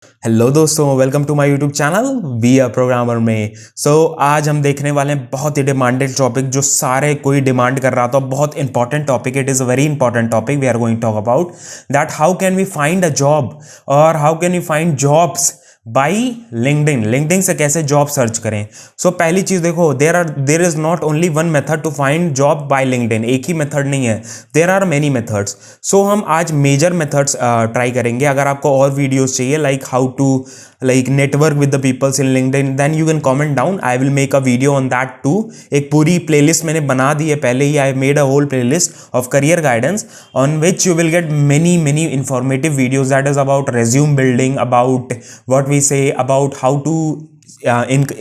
Hello दोस्तों, welcome to my YouTube channel be a programmer में। आज हम देखने वाले हैं बहुत ही डिमांडेड टॉपिक जो सारे कोई डिमांड कर रहा था। बहुत important topic, it is a very important topic we are going talk about that how can we find a job और how can we find jobs by LinkedIn. LinkedIn से कैसे जॉब सर्च करें। पहली चीज देखो, there is not only one method to find job by LinkedIn. एक ही method नहीं है, देर आर मेनी मेथड्स। हम आज मेजर मेथड्स ट्राई करेंगे। अगर आपको और वीडियोस चाहिए like how to network with the peoples in LinkedIn, then you can comment down. I will make a video on that too. एक पूरी playlist मैंने बना दी है पहले ही। I made a whole playlist of career guidance on which you will get many informative videos that is about resume building, about what we say, about how to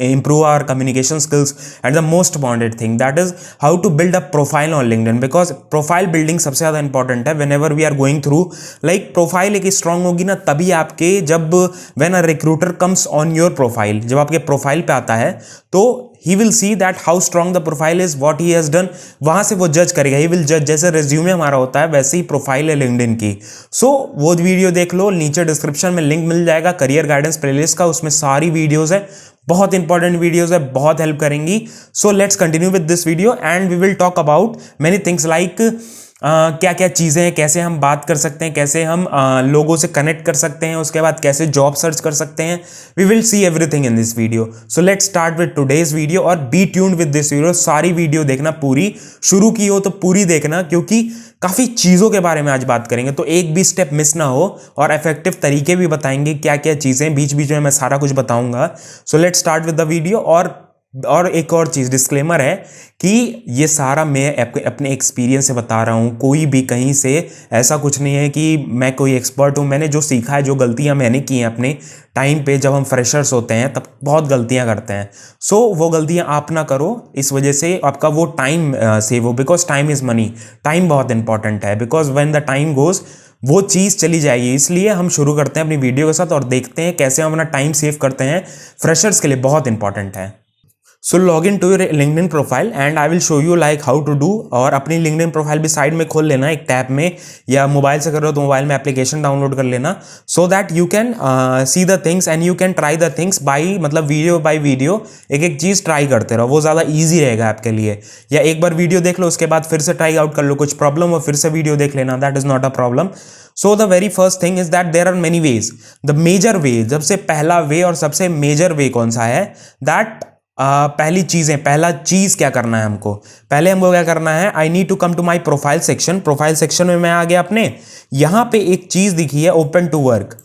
improve our communication skills, and the most important thing that is how to build a profile on LinkedIn, because profile building सबसे ज़्यादा important है whenever we are going through। profile एक strong होगी ना तभी आपके, जब when a recruiter comes on your profile, जब आपके प्रोफाइल पे आता है तो he will see that how strong the profile is, what he has done। वहां से वो जज करेगा, he will judge। जैसे रेज्यूमे हमारा होता है वैसे ही प्रोफाइल है लिंक्डइन की। वो वीडियो देख लो, नीचे डिस्क्रिप्शन में लिंक मिल जाएगा करियर गाइडेंस प्लेलिस्ट का, उसमें सारी वीडियोस है, बहुत इंपॉर्टेंट वीडियोस है, बहुत हेल्प करेंगी। Let's continue with this video and we will talk about many things like क्या क्या चीज़ें हैं, कैसे हम बात कर सकते हैं, कैसे हम लोगों से कनेक्ट कर सकते हैं, उसके बाद कैसे जॉब सर्च कर सकते हैं। We will see everything in this video. Let's start with today's video और be tuned with this video. सारी वीडियो देखना, पूरी शुरू की हो तो पूरी देखना, क्योंकि काफ़ी चीज़ों के बारे में आज बात करेंगे, तो एक भी स्टेप मिस ना हो। और इफेक्टिव तरीके भी बताएंगे, क्या क्या चीज़ें बीच बीच में मैं सारा कुछ बताऊंगा। Let's start with the video. और एक और चीज़, डिस्क्लेमर है कि ये सारा मैं अपने एक्सपीरियंस से बता रहा हूँ, कोई भी कहीं से ऐसा कुछ नहीं है कि मैं कोई एक्सपर्ट हूँ। मैंने जो सीखा है, जो गलतियाँ मैंने की हैं अपने टाइम पे, जब हम फ्रेशर्स होते हैं तब बहुत गलतियाँ करते हैं। वो गलतियाँ आप ना करो, इस वजह से आपका वो टाइम सेव हो, because time is money. Time बहुत इंपॉर्टेंट है, because when the time goes वो चीज़ चली जाएगी। इसलिए हम शुरू करते हैं अपनी वीडियो के साथ और देखते हैं कैसे हम अपना टाइम सेव करते हैं। फ्रेशर्स के लिए बहुत इंपॉर्टेंट है। Log in to your LinkedIn profile and I will show you like how to do. और अपनी लिंक्डइन प्रोफाइल भी साइड में खोल लेना एक टैब में, या मोबाइल से कर रहे हो तो मोबाइल में एप्लीकेशन डाउनलोड कर लेना, so that you can see the things and you can try the things by, मतलब वीडियो बाई वीडियो एक एक चीज़ ट्राई करते रहो, वो ज़्यादा ईजी रहेगा आपके लिए। या एक बार वीडियो देख लो, उसके बाद फिर से ट्राई आउट कर लो, कुछ प्रॉब्लम हो फिर से वीडियो देख लेना, that is not a problem. The very first thing is that there are many ways. The major way, सबसे पहला वे और सबसे मेजर वे कौन सा है, दैट पहला चीज क्या करना है हमको, पहले हमको क्या करना है, I need to come to my profile section. Profile section में मैं आ गया अपने, यहां पे एक चीज दिखी है ओपन टू वर्क।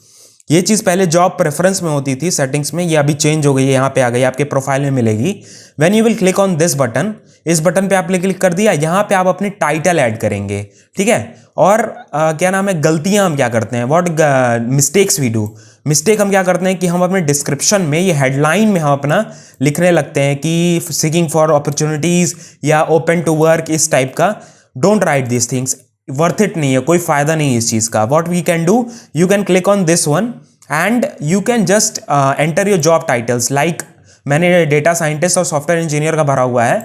ये चीज पहले जॉब प्रेफरेंस में होती थी सेटिंग्स में, ये अभी चेंज हो गई है, यहाँ पे आ गई, आपके प्रोफाइल में मिलेगी। When you will click on this button, इस बटन पे आपने क्लिक कर दिया, यहाँ पे आप अपनी टाइटल ऐड करेंगे, ठीक है। और क्या नाम है, गलतियां हम क्या करते हैं, what mistakes we do. Mistake हम क्या करते हैं कि हम अपने डिस्क्रिप्शन में, ये हेडलाइन में हम अपना लिखने लगते हैं कि सीकिंग फॉर अपॉर्चुनिटीज या ओपन टू वर्क, इस टाइप का। Don't write this things, worth it नहीं है, कोई फायदा नहीं है इस चीज का। What we can do, you can click on this one and you can just enter your job titles. Like मैंने डेटा साइंटिस्ट और सॉफ्टवेयर इंजीनियर का भरा हुआ है।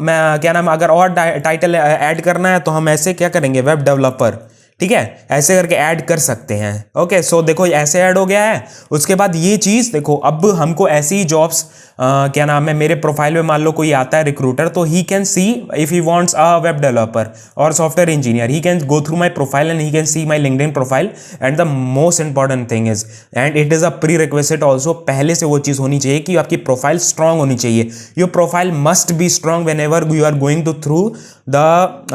मैं क्या नाम, अगर और टाइटल ऐड करना है तो हम ऐसे क्या करेंगे, वेब डेवलपर, ठीक है, ऐसे करके ऐड कर सकते हैं। ओके, देखो ऐसे ऐड हो गया है। उसके बाद ये चीज़ देखो, अब हमको ऐसी ही जॉब्स, क्या नाम है, मेरे प्रोफाइल में मान लो कोई आता है रिक्रूटर, तो ही can see if he wants a web developer और software engineer, he can go through my profile and he can see my LinkedIn profile. And the most important thing is, and it is a pre request also, पहले से वो चीज़ होनी चाहिए कि आपकी profile strong होनी चाहिए। Your profile must be strong whenever you are going through थ्रू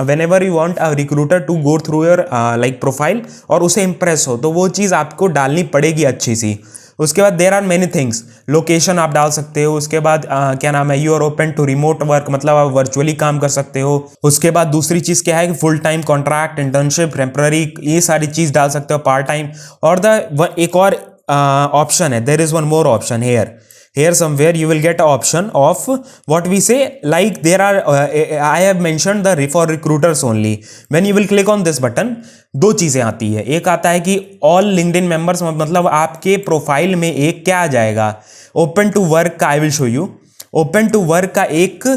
whenever you want a recruiter to go through your like profile और उसे इंप्रेस हो, तो वो चीज़ आपको डालनी पड़ेगी अच्छी सी। उसके बाद there are many things, location आप डाल सकते हो। उसके बाद क्या नाम है, you are open to remote work, मतलब आप वर्चुअली काम कर सकते हो। उसके बाद दूसरी चीज़ क्या है कि full time, contract, internship, temporary, ये सारी चीज़ डाल सकते हो, पार्ट टाइम। और एक और ऑप्शन है, there is one more option here. Here somewhere you will get an option of what we say, like there are I have mentioned the for recruiters only. When you will click on this button, दो चीजें आती है। एक आता है कि all LinkedIn members, मतलब आपके प्रोफाइल में एक क्या आ जाएगा, ओपन टू वर्क का। I will show you open to work का एक,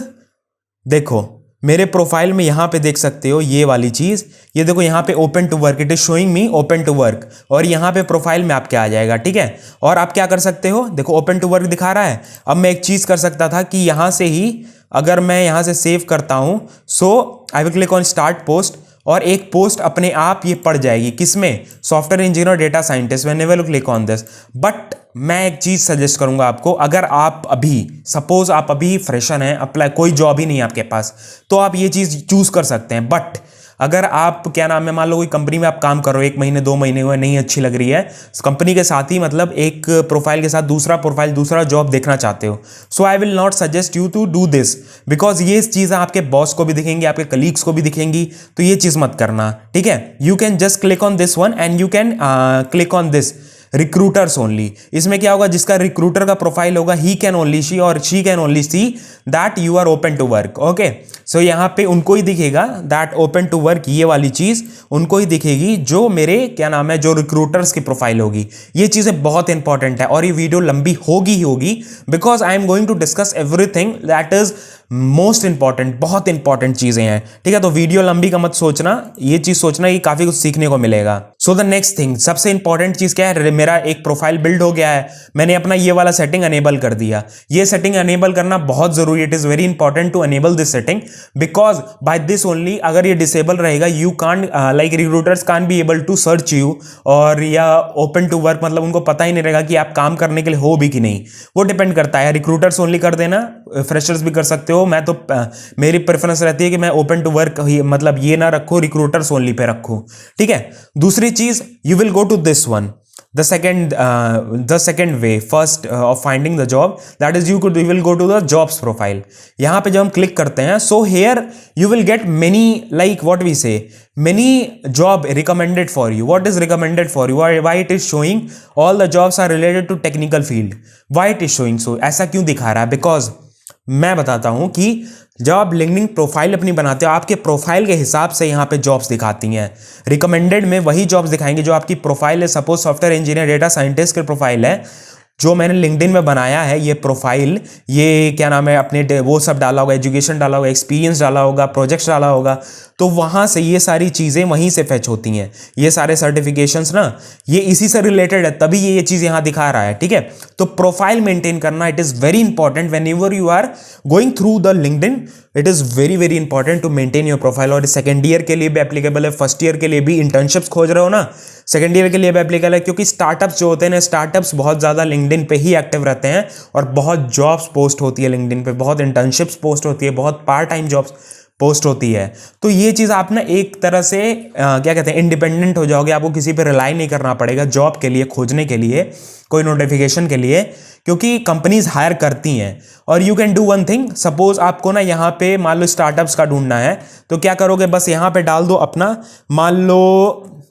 देखो मेरे प्रोफाइल में यहाँ पे देख सकते हो ये वाली चीज़, ये देखो यहाँ पे open to work, it is showing me open to work, और यहाँ पे प्रोफाइल में आपके आ जाएगा, ठीक है। और आप क्या कर सकते हो, देखो ओपन टू वर्क दिखा रहा है। अब मैं एक चीज़ कर सकता था कि यहाँ से ही अगर मैं यहाँ से सेव करता हूँ, so I will click on start post, और एक पोस्ट अपने आप ये पड़ जाएगी, किसमें, सॉफ्टवेयर इंजीनियर और data scientist, whenever you click on this. But मैं एक चीज़ सजेस्ट करूंगा आपको, अगर आप अभी सपोज आप अभी फ्रेशर हैं, अप्लाई कोई जॉब ही नहीं है आपके पास, तो आप ये चीज़ चूज कर सकते हैं। बट अगर आप क्या नाम है, मान लो कोई कंपनी में आप काम कर रहे हो, 1 महीने 2 महीने हुए, नहीं अच्छी लग रही है कंपनी के साथ ही, मतलब एक प्रोफाइल के साथ दूसरा प्रोफाइल, दूसरा जॉब देखना चाहते हो, so I will not suggest you to do this, because ये चीज़ें आपके बॉस को भी दिखेंगी, आपके कलीग्स को भी दिखेंगी, तो ये चीज़ मत करना, ठीक है। You can just click on this one and you can click on this recruiters only. इसमें क्या होगा, जिसका रिक्रूटर का प्रोफाइल होगा, ही कैन ओनली शी और she can only see that you are open to work, okay. So यहाँ पे उनको ही दिखेगा दैट ओपन टू वर्क, ये वाली चीज उनको ही दिखेगी जो मेरे क्या नाम है, जो रिक्रूटर्स की प्रोफाइल होगी। ये चीजें बहुत इंपॉर्टेंट है, और ये वीडियो लंबी होगी ही होगी, because I am going to discuss everything that is most important, बहुत इंपॉर्टेंट चीजें हैं, ठीक है। तो वीडियो लंबी का मत सोचना, ये चीज सोचना कि काफी कुछ सीखने को मिलेगा। सो द नेक्स्ट थिंग, सबसे इंपॉर्टेंट चीज क्या है, मेरा एक प्रोफाइल बिल्ड हो गया है, मैंने अपना ये वाला सेटिंग अनेबल कर दिया। ये सेटिंग अनेबल करना बहुत जरूरी, it is very important to enable this setting, because by this only, अगर ये डिसेबल रहेगा, you can't like recruiters can't be able to search you, और या ओपन टू वर्क, मतलब उनको पता ही नहीं रहेगा कि आप काम करने के लिए हो भी कि नहीं। वो डिपेंड करता है, रिक्रूटर्स ओनली कर देना, फ्रेशर्स भी कर सकते हो। मैं तो मेरी प्रेफरेंस रहती है कि मैं ओपन टू वर्क मतलब ये ना रखूं, रिक्रूटर्स ओनली पे रखूं, ठीक है। दूसरी चीज, you will go to this one, the second way first of finding the job, that is you will go to the jobs profile। यहाँ पे जब हम क्लिक करते हैं, so here you will get many, like what we say, many job recommended for you। what is recommended for you, why it is showing all the jobs are related to technical field, why it is showing so, ऐसा क्यों दिखा रहा है, because मैं बताता हूं कि जब आप लिंक्डइन प्रोफाइल अपनी बनाते हो, आपके प्रोफाइल के हिसाब से यहाँ पे जॉब्स दिखाती हैं। रिकमेंडेड में वही जॉब्स दिखाएंगे जो आपकी प्रोफाइल है, suppose software engineer data scientist की प्रोफाइल है, जो मैंने लिंक्डइन में बनाया है, ये प्रोफाइल, ये क्या नाम है, अपने वो सब डाला होगा, एजुकेशन डाला होगा, एक्सपीरियंस डाला होगा, प्रोजेक्ट्स डाला होगा, तो वहाँ से ये सारी चीज़ें वहीं से फेच होती हैं। ये सारे सर्टिफिकेशंस ना, ये इसी से रिलेटेड है, तभी ये चीज़ यहाँ दिखा रहा है, ठीक है। तो प्रोफाइल मेंटेन करना, it is very important whenever you are going through the LinkedIn, it is very very important to maintain your profile. और सेकंड ईयर के लिए भी एप्लीकेबल है, फर्स्ट ईयर के लिए भी, इंटर्नशिप्स खोज रहे हो ना, सेकंड ईयर के लिए भी एप्लीकेबल है, क्योंकि स्टार्टअप्स जो होते हैं ना, स्टार्टअप्स बहुत ज़्यादा लिंक्डइन पे ही एक्टिव रहते हैं, और बहुत जॉब्स पोस्ट होती है लिंक्डइन पे, बहुत इंटर्नशिप्स पोस्ट होती है, बहुत पार्ट टाइम जॉब्स पोस्ट होती है। तो ये चीज़ आप ना एक तरह से क्या कहते हैं, इंडिपेंडेंट हो जाओगे, आपको किसी पे रिलाई नहीं करना पड़ेगा जॉब के लिए, खोजने के लिए, कोई नोटिफिकेशन के लिए, क्योंकि कंपनीज हायर करती हैं। और you can do one thing, suppose आपको ना यहाँ पे मान लो स्टार्टअप्स का ढूंढना है, तो क्या करोगे, बस यहाँ पे डाल दो अपना, मान लो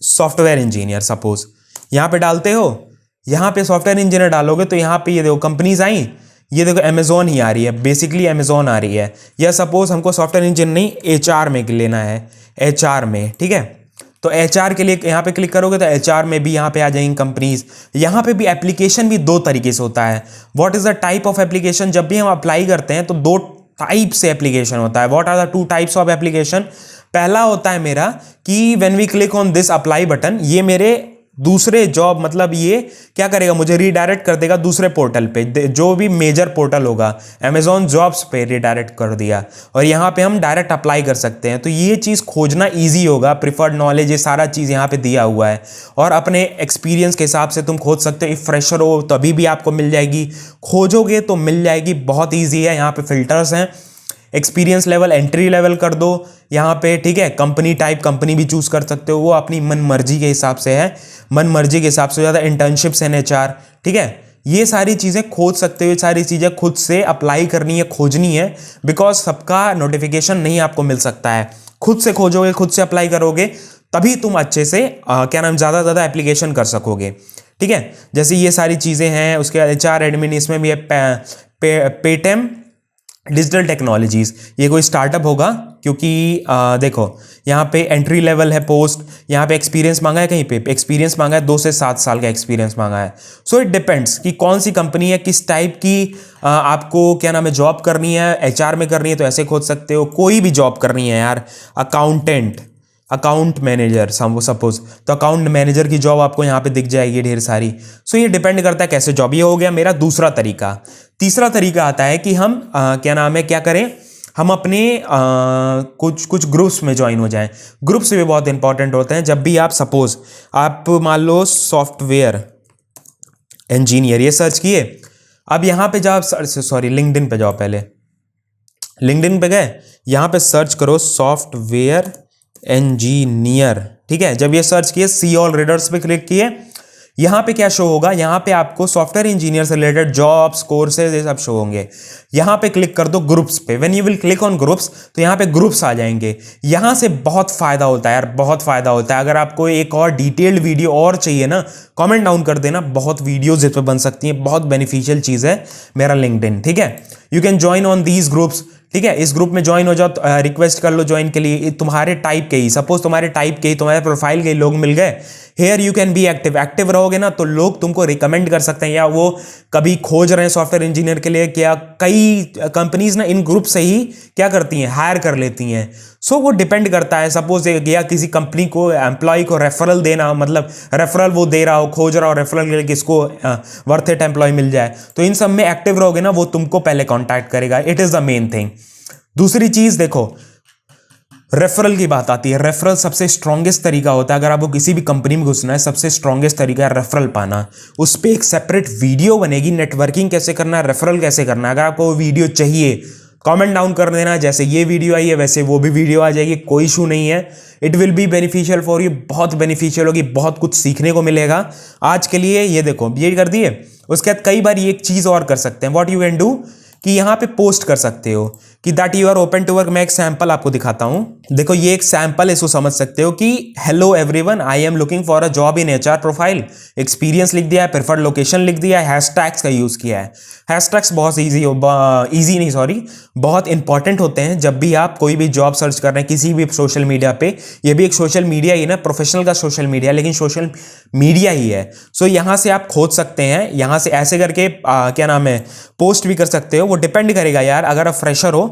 सॉफ्टवेयर इंजीनियर, सपोज यहाँ पे डालते हो, यहाँ पे सॉफ्टवेयर इंजीनियर डालोगे तो यहाँ पे ये देखो कंपनीज आई, ये देखो अमेजोन ही आ रही है, बेसिकली अमेजोन आ रही है। या सपोज हमको सॉफ्टवेयर इंजीनियर नहीं, एचआर में लेना है, एचआर में, ठीक है। तो एचआर के लिए यहाँ पे क्लिक करोगे तो एचआर में भी यहाँ पे आ जाएंगी कंपनीज। यहाँ पे भी एप्लीकेशन भी दो तरीके से होता है। What is the type of application, जब भी हम अप्लाई करते हैं तो दो टाइप से एप्लीकेशन होता है। What are the 2 types of application, पहला होता है मेरा कि when we click on this apply button, ये मेरे दूसरे जॉब, मतलब ये क्या करेगा, मुझे रीडायरेक्ट कर देगा दूसरे पोर्टल पे, जो भी मेजर पोर्टल होगा, अमेजॉन जॉब्स पे रीडायरेक्ट कर दिया, और यहाँ पे हम डायरेक्ट अप्लाई कर सकते हैं। तो ये चीज़ खोजना इजी होगा, प्रिफर्ड नॉलेज, ये सारा चीज़ यहाँ पे दिया हुआ है, और अपने एक्सपीरियंस के हिसाब से तुम खोज सकते हो। फ्रेशर हो तभी भी आपको मिल जाएगी, खोजोगे तो मिल जाएगी, बहुत ईजी है। यहाँ पे फिल्टर्स हैं, एक्सपीरियंस लेवल, एंट्री लेवल कर दो यहाँ पे, ठीक है। कंपनी टाइप, कंपनी भी चूज कर सकते हो, वो अपनी मन मर्जी के हिसाब से है, मन मर्जी के हिसाब से। ज़्यादा इंटर्नशिप्स हैं, एचआर, ठीक है। ये सारी चीज़ें खोज सकते हो, ये सारी चीज़ें खुद से अप्लाई करनी है, खोजनी है, बिकॉज सबका नोटिफिकेशन नहीं आपको मिल सकता है। खुद से खोजोगे, खुद से अप्लाई करोगे, तभी तुम अच्छे से क्या नाम, ज़्यादा ज़्यादा एप्लीकेशन कर सकोगे, ठीक है। जैसे ये सारी चीज़ें हैं, उसके बाद एचआर एडमिन, इसमें भी है पेटेम डिजिटल टेक्नोलॉजीज, ये कोई स्टार्टअप होगा क्योंकि देखो यहाँ पे एंट्री लेवल है पोस्ट, यहाँ पे एक्सपीरियंस मांगा है, कहीं पे एक्सपीरियंस मांगा है 2 से 7 साल का एक्सपीरियंस मांगा है। सो इट डिपेंड्स कि कौन सी कंपनी है, किस टाइप की आपको क्या नाम है जॉब करनी है। एचआर में करनी है तो ऐसे खोज सकते हो, कोई भी जॉब करनी है यार, अकाउंटेंट, अकाउंट मैनेजर सपोज, तो अकाउंट मैनेजर की जॉब आपको यहाँ पे दिख जाएगी ढेर सारी। सो ये डिपेंड करता है कैसे जॉब। ये हो गया मेरा दूसरा तरीका। तीसरा तरीका आता है कि हम क्या नाम है क्या करें, हम अपने कुछ ग्रुप्स में ज्वाइन हो जाएं। ग्रुप्स भी बहुत इंपॉर्टेंट होते हैं। जब भी आप सपोज आप मान लो सॉफ्टवेयर इंजीनियर ये सर्च किए, अब यहाँ पे जाओ, सॉरी लिंक्डइन पे जाओ, पहले लिंक्डइन पे गए, यहाँ पे सर्च करो सॉफ्टवेयर इंजीनियर, ठीक है। जब ये सर्च किए, सी ऑल रीडर्स पे क्लिक किए, यहाँ पे क्या शो होगा, यहाँ पे आपको सॉफ्टवेयर इंजीनियर से रिलेटेड जॉब्स, कोर्सेज ये सब शो होंगे। यहाँ पे क्लिक कर दो ग्रुप्स पे। When you will click on groups तो यहाँ पे ग्रुप्स आ जाएंगे। यहाँ से बहुत फायदा होता है यार, बहुत फायदा होता है। अगर आपको एक और डिटेल्ड वीडियो और चाहिए ना, कमेंट डाउन कर देना, बहुत वीडियोज इस पे बन सकती हैं। बहुत बेनिफिशियल चीज़ है मेरा लिंक्डइन, ठीक है। You can join on these groups, ठीक है। इस ग्रुप में ज्वाइन हो जाओ, रिक्वेस्ट कर लो ज्वाइन के लिए। तुम्हारे टाइप के ही, सपोज तुम्हारे टाइप के ही, तुम्हारे प्रोफाइल के लोग मिल गए, here you can be active. Active रहोगे ना तो लोग तुमको रिकमेंड कर सकते हैं, या वो कभी खोज रहे हैं सॉफ्टवेयर इंजीनियर के लिए, क्या कई कंपनीज ना इन ग्रुप से ही क्या करती हैं, हायर कर लेती हैं। सो वो डिपेंड करता है। सपोज या किसी कंपनी को एम्प्लॉय को रेफरल देना, मतलब रेफरल वो दे रहा हो, खोज रहा हो रेफरल के लिए किसको वर्थ इट एम्प्लॉय मिल जाए, तो इन सब में एक्टिव रहोगे ना, वो तुमको पहले कॉन्टैक्ट करेगा। It is the main thing. दूसरी चीज देखो, रेफरल की बात आती है। रेफरल सबसे स्ट्रॉन्गेस्ट तरीका होता है। अगर आपको किसी भी कंपनी में घुसना है, सबसे स्ट्रॉन्गेस्ट तरीका है रेफरल पाना। उस पर एक सेपरेट वीडियो बनेगी, नेटवर्किंग कैसे करना है, रेफरल कैसे करना है। अगर आपको वो वीडियो चाहिए, कमेंट डाउन कर देना। जैसे ये वीडियो आई है वैसे वो भी वीडियो आ जाएगी, कोई इशू नहीं है। It will be beneficial for you, बहुत बेनिफिशियल होगी, बहुत कुछ सीखने को मिलेगा। आज के लिए ये देखो, ये कर दिए। उसके बाद कई बार ये एक चीज़ और कर सकते हैं, व्हाट यू कैन डू, कि यहाँ पे पोस्ट कर सकते हो कि that you are open to work. मैं एक सैंपल आपको दिखाता हूँ। देखो ये एक सैंपल है, इसको समझ सकते हो कि hello everyone, I am looking for a job in HR profile. Experience लिख दिया है, प्रेफर्ड लोकेशन लिख दिया है, हैशटैग्स का यूज किया है। हैशटैग्स बहुत बहुत इंपॉर्टेंट होते हैं जब भी आप कोई भी जॉब सर्च कर रहे हैं किसी भी सोशल मीडिया पे। ये भी एक सोशल मीडिया ही ना, प्रोफेशनल का सोशल मीडिया, लेकिन सोशल मीडिया ही है। सो यहाँ से आप खोज सकते हैं, यहाँ से ऐसे करके क्या नाम है पोस्ट भी कर सकते हो। वो डिपेंड करेगा यार, अगर आप फ्रेशर हो,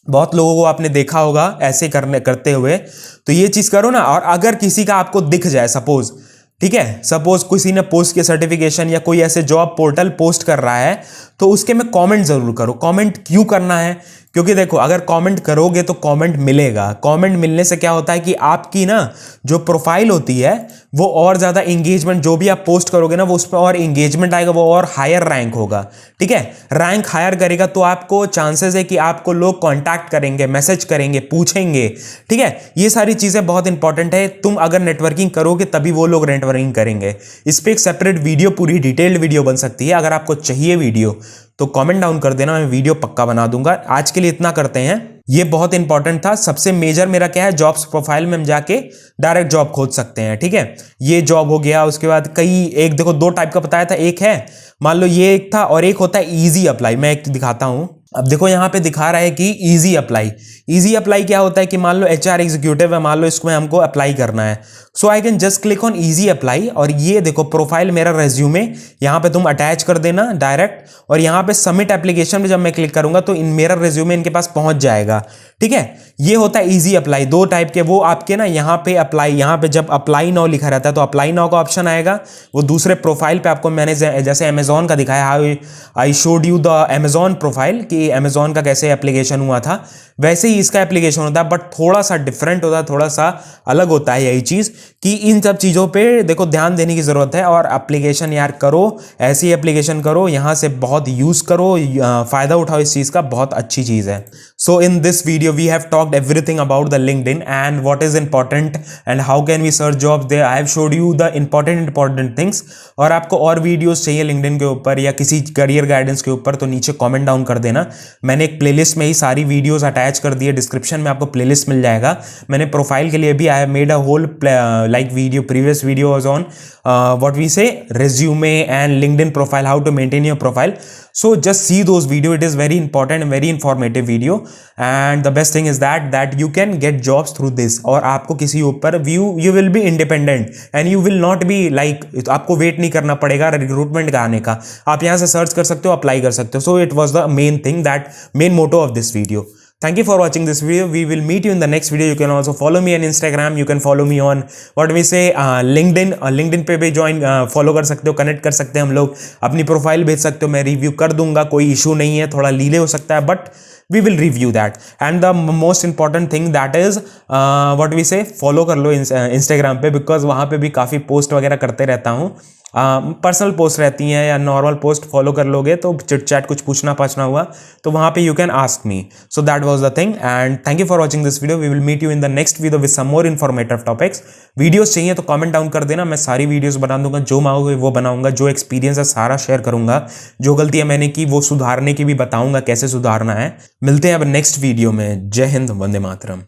बहुत लोगों को आपने देखा होगा ऐसे करते हुए, तो ये चीज करो ना। और अगर किसी का आपको दिख जाए, सपोज, ठीक है, सपोज किसी ने पोस्ट के सर्टिफिकेशन या कोई ऐसे जॉब पोर्टल पोस्ट कर रहा है, तो उसके में कमेंट जरूर करो। कमेंट क्यों करना है, क्योंकि देखो अगर कमेंट करोगे तो कमेंट मिलेगा। कमेंट मिलने से क्या होता है कि आपकी ना जो प्रोफाइल होती है वो और ज़्यादा इंगेजमेंट, जो भी आप पोस्ट करोगे ना वो उस पर और इंगेजमेंट आएगा, वो और हायर रैंक होगा, ठीक है। रैंक हायर करेगा तो आपको चांसेस है कि आपको लोग कांटेक्ट करेंगे, मैसेज करेंगे, पूछेंगे, ठीक है। ये सारी चीज़ें बहुत इंपॉर्टेंट है। तुम अगर नेटवर्किंग करोगे तभी वो लोग नेटवर्किंग करेंगे। इस पर एक सेपरेट वीडियो, पूरी डिटेल्ड वीडियो बन सकती है। अगर आपको चाहिए वीडियो तो कमेंट डाउन कर देना, मैं वीडियो पक्का बना दूंगा। आज के लिए इतना करते हैं, ये बहुत इंपॉर्टेंट था। सबसे मेजर मेरा क्या है, जॉब्स प्रोफाइल में हम जाके डायरेक्ट जॉब खोज सकते हैं, ठीक है। ये जॉब हो गया। उसके बाद कई, एक देखो 2 टाइप का बताया था, एक है मान लो ये एक था, और एक होता है इजी अप्लाई। मैं एक दिखाता हूं। अब देखो यहाँ पे दिखा रहा है कि इजी अप्लाई। इजी अप्लाई क्या होता है कि मान लो एचआर एग्जीक्यूटिव है, मान लो इसको हमको अप्लाई करना है। So I can just click on easy apply, और ये देखो प्रोफाइल मेरा रेज्यूमे यहाँ पे तुम अटैच कर देना डायरेक्ट, और यहाँ पे सबमिट एप्लीकेशन में जब मैं क्लिक करूंगा तो मेरा रेज्यूमे इनके पास पहुंच जाएगा, ठीक है। ये होता है इजी अप्लाई। 2 टाइप के, वो आपके ना यहाँ पे अप्लाई, यहाँ पे जब अप्लाई नाउ लिखा रहता है तो अप्लाई नाउ का ऑप्शन आएगा। वो दूसरे प्रोफाइल पे आपको मैंने जैसे अमेजॉन का दिखाया, I showed you the Amazon profile कि अमेजॉन का कैसे एप्लीकेशन हुआ था, वैसे ही इसका एप्लीकेशन होता है, बट थोड़ा सा डिफरेंट होता है, थोड़ा सा अलग होता है। यही चीज़ कि इन सब चीज़ों पे देखो ध्यान देने की ज़रूरत है। और एप्लीकेशन यार करो, ऐसी एप्लीकेशन करो, यहाँ से बहुत यूज़ करो, फ़ायदा उठाओ इस चीज़ का, बहुत अच्छी चीज़ है। So in this video we have talked everything about the LinkedIn and what is important and how can we search jobs there. I have showed you the important things. और आपको और वीडियोस चाहिए LinkedIn के ऊपर या किसी career guidance के ऊपर तो नीचे कमेंट डाउन कर देना. मैंने एक प्लेलिस्ट में ही सारी वीडियोस अटैच कर दी है, डिस्क्रिप्शन में आपको प्लेलिस्ट मिल जाएगा. मैंने प्रोफाइल के लिए भी I have made a whole like video, previous video was on what we say resume and LinkedIn profile, how to maintain your profile. So just see those video. It is very important and very informative video, and the best thing is that you can get jobs through this. और आपको किसी ऊपर you will be independent and you will not be like, आपको wait नहीं करना पड़ेगा recruitment का आने का. आप यहाँ से सर्च कर सकते हो, अप्लाई कर सकते हो. So it was the main thing, that main motto of this video. Thank you for watching this video. We will meet you in the next video. You can also follow me on Instagram. You can follow me on what we say LinkedIn. LinkedIn पे भी join follow कर सकते हो, connect कर सकते हैं हम लोग. अपनी प्रोफाइल भेज सकते हो, मैं रिव्यू कर दूंगा, कोई इशू नहीं है. थोड़ा लीले हो सकता है but we will review that. And the most important thing that is what we say, follow कर लो इंस्टाग्राम पे, बिकॉज वहाँ पे भी काफ़ी पोस्ट वगैरह करते रहता हूँ. पर्सनल पोस्ट रहती हैं या नॉर्मल पोस्ट फॉलो कर लोगे तो चिट चैट कुछ पूछना पाछना हुआ तो वहाँ पे you can ask me. So that was the thing and thank you for watching this video. We will meet you in the next video with some more informative topics. Videos चाहिए तो comment down कर देना, मैं सारी videos बना दूंगा, जो मांगोगे वो बनाऊंगा. जो एक्सपीरियंस है सारा शेयर करूंगा, जो गलतियां मैंने की वो सुधारने की भी बताऊंगा, कैसे सुधारना है. मिलते हैं अब नेक्स्ट वीडियो में. जय हिंद, वंदे मातरम.